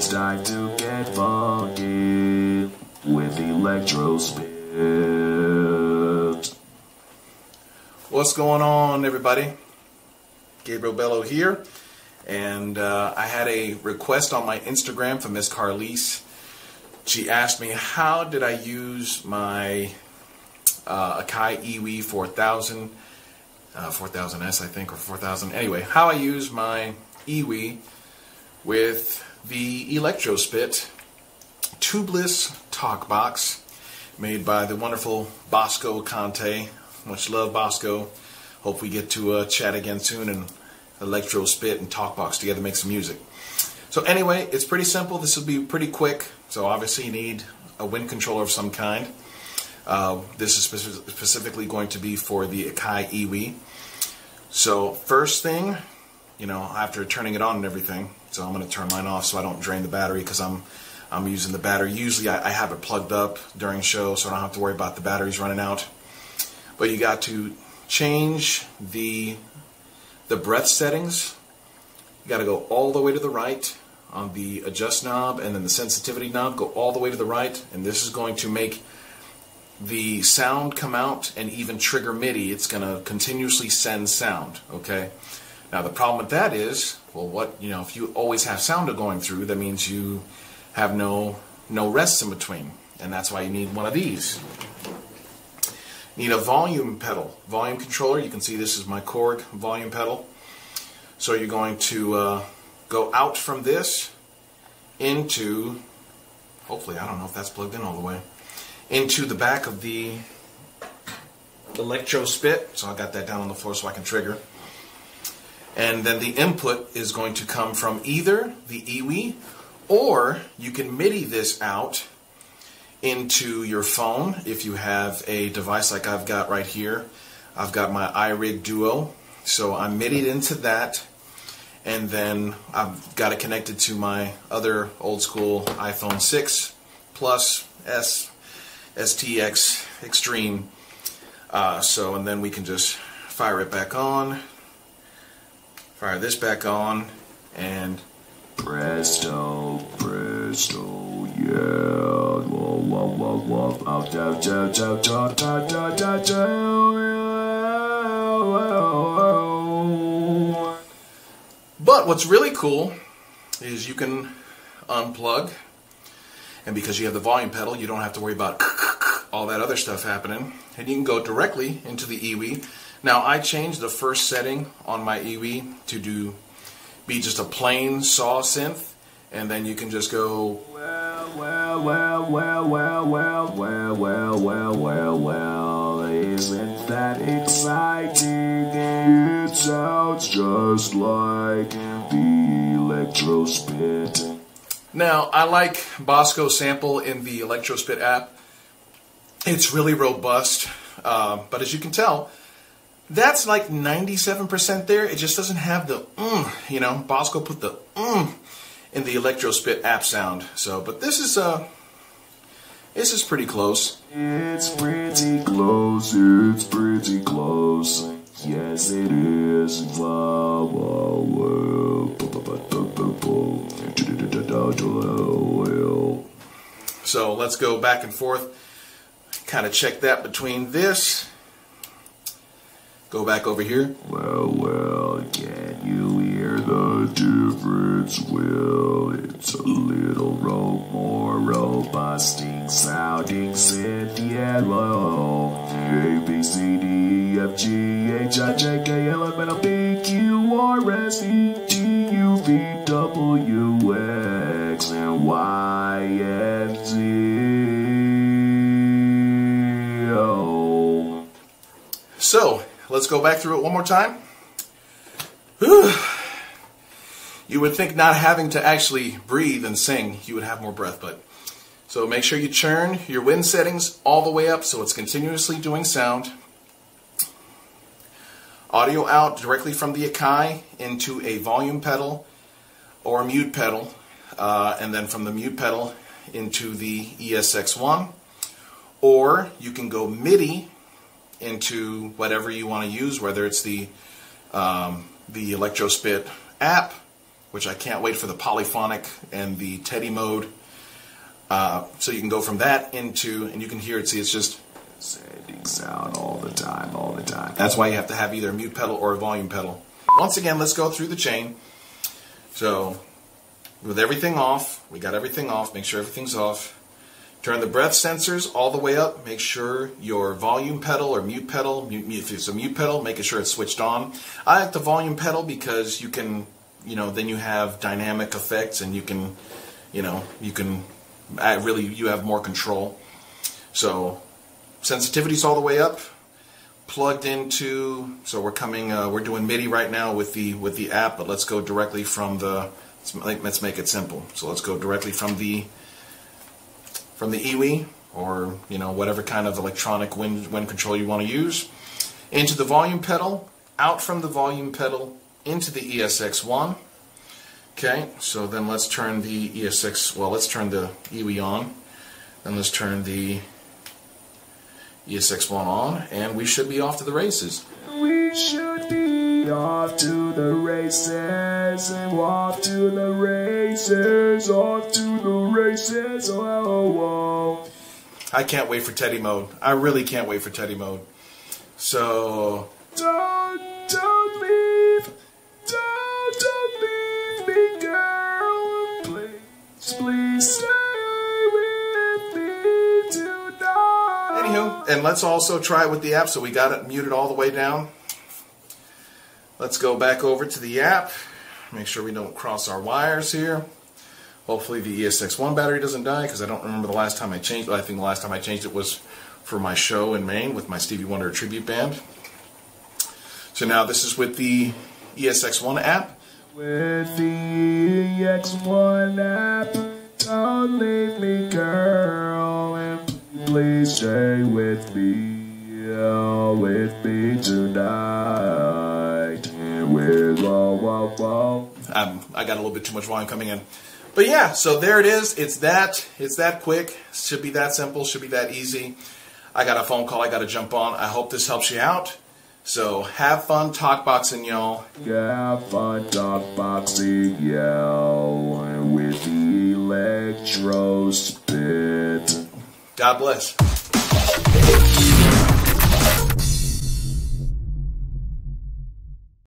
It's time to get funky with ElectroSpit. What's going on, everybody? Gabriel Bello here, and I had a request on my Instagram from Miss Carlise. She asked me how did I use my Akai Ewi 4000, 4000S I think, or 4000. Anyway, how I use my Ewi with the ElectroSpit tubeless Talkbox made by the wonderful Bosco Conte. Much love, Bosco. Hope we get to chat again soon and ElectroSpit and Talkbox together make some music. So anyway, it's pretty simple. This will be pretty quick. So obviously you need a wind controller of some kind. This is specifically going to be for the Akai Ewi. So first thing, you know, after turning it on and everything, so I'm going to turn mine off so I don't drain the battery, because I'm using the battery. Usually I have it plugged up during show, so I don't have to worry about the batteries running out. But you got to change the breath settings. You got to go all the way to the right on the adjust knob, and then the sensitivity knob, go all the way to the right, and this is going to make the sound come out and even trigger MIDI. It's going to continuously send sound, okay? Now the problem with that is, well, if you always have sound going through, that means you have no rests in between, and that's why you need one of these. You need a volume pedal, volume controller. You can see this is my Korg volume pedal. So you're going to go out from this into, hopefully, I don't know if that's plugged in all the way, into the back of the ElectroSpit. So I got that down on the floor so I can trigger. And then the input is going to come from either the Ewi, or you can MIDI this out into your phone if you have a device like I've got right here. I've got my iRig Duo, so I'm MIDI'd into that, and then I've got it connected to my other old school iPhone 6 Plus S STX Extreme. And then we can just fire it back on, fire this back on, and Presto, presto, yeah. Whoa, whoa, whoa, whoa. Oh, do, do, do, do, do, do, do, do. But what's really cool is you can unplug, and because you have the volume pedal, you don't have to worry about all that other stuff happening, and you can go directly into the Ewi. Now I changed the first setting on my Ewi to be just a plain saw synth, and then you can just go well, isn't that exciting? It sounds just like the ElectroSpit. Now I like Bosco's sample in the ElectroSpit app. It's really robust, but as you can tell, that's like 97% there. It just doesn't have the Bosco put the in the ElectroSpit app sound. So, but this is pretty close. It's pretty close. It's pretty close. Yes, it is. Whoa, whoa, whoa. So let's go back and forth. Kind of check that between this. Go back over here. Well, can you hear the difference? Well, it's a little more robust sounding synth yellow. A, B, C, D, E, F, G, H, I, J, K, L, M, N, O, P, Q, R, S, T, G, U, V, W, X, and Y, and Z. So, let's go back through it one more time. Whew. You would think not having to actually breathe and sing, you would have more breath, but so make sure you turn your wind settings all the way up so it's continuously doing sound. Audio out directly from the Akai into a volume pedal or a mute pedal, and then from the mute pedal into the ESX-1, or you can go MIDI into whatever you want to use, whether it's the ElectroSpit app which I can't wait for the polyphonic and the Teddy mode. So you can go from that into, and you can hear it, see it's just Sending sound all the time, all the time. That's why you have to have either a mute pedal or a volume pedal. Once again, let's go through the chain. So, with everything off, we got everything off, make sure everything's off. Turn the breath sensors all the way up, make sure your volume pedal or mute pedal, if it's a mute pedal, making sure it's switched on. I like the volume pedal because you can, then you have dynamic effects and you can, you have more control. So, sensitivity's all the way up, plugged into, so we're doing MIDI right now with the app, but let's go directly from let's make it simple. So let's go directly from the Ewi, or whatever kind of electronic wind control you want to use, into the volume pedal, out from the volume pedal into the ESX-1. Okay, so then let's turn the let's turn the Ewi on, and let's turn the ESX-1 on, and we should be off to the races. We should be off to the races, and off to the races, off to the races, oh. I can't wait for Teddy mode. I really can't wait for Teddy mode. So, don't leave me, girl, please stay with me tonight. Anywho, and let's also try it with the app. So we got it muted all the way down. Let's go back over to the app. Make sure we don't cross our wires here. Hopefully the ESX-1 battery doesn't die, because I don't remember the last time I changed it. I think the last time I changed it was for my show in Maine with my Stevie Wonder tribute band. So now this is with the ESX-1 app. With the EX1 app, don't leave me, girl, and please stay with me tonight. I got a little bit too much volume coming in. But yeah, so there it is. It's that quick. Should be that simple. Should be that easy. I got a phone call I got to jump on. I hope this helps you out. So have fun talkboxing, y'all. Have fun talkboxing, y'all, with the ElectroSpit. God bless.